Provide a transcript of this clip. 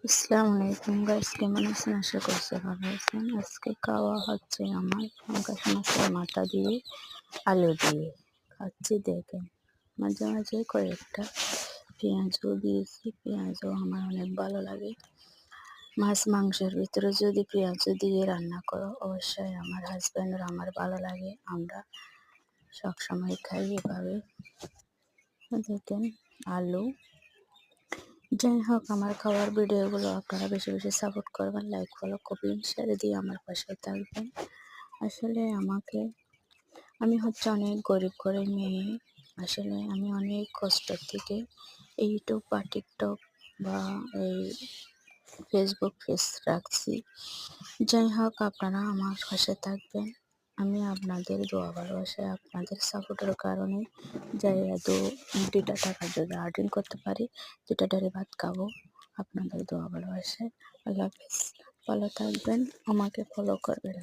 আসসালামু আলাইকুম গাইস, কেমন আছেন? আশা করছি ভালো আছেন। আজকে খাওয়া হচ্ছে আমার পাঙ্গাস মাছের মাথা দিয়ে আলু দিয়ে খাচ্ছি। দেখেন, মাঝে মাঝে কয়েকটা পেঁয়াজও দিয়েছি। পেঁয়াজও আমার অনেক ভালো লাগে। মাছ মাংসের ভিতরে যদি পেঁয়াজ দিয়ে রান্না করো, অবশ্যই আমার হাজব্যান্ডের আমার ভালো লাগে। আমরা সবসময় খাই এভাবে। দেখেন, আলু। যাই হোক, আমার খাওয়ার ভিডিওগুলো আপনারা বেশি বেশি সাপোর্ট করবেন, লাইক ফলো কমেন্ট শেয়ার দিয়ে আমার পাশে থাকবেন। আসলে আমি হচ্ছে অনেক গরিব ঘরের মেয়ে। আসলে আমি অনেক কষ্টের থেকে ইউটিউব বা টিকটক বা এই ফেসবুক পেজ রাখছি। যাই হোক, আপনারা আমার পাশে থাকবেন। আমি আপনাদের দোয়া ভালোবাসায়, আপনাদের সাপোর্টের কারণে যাই দুটা টাকা যদি আর্নিং করতে পারি, দুটা ডালে ভাত খাবো। আপনাদের দোয়া ভালোবাসায়। আল্লাহ হাফেজ, ভালো থাকবেন, আমাকে ফলো করবেন।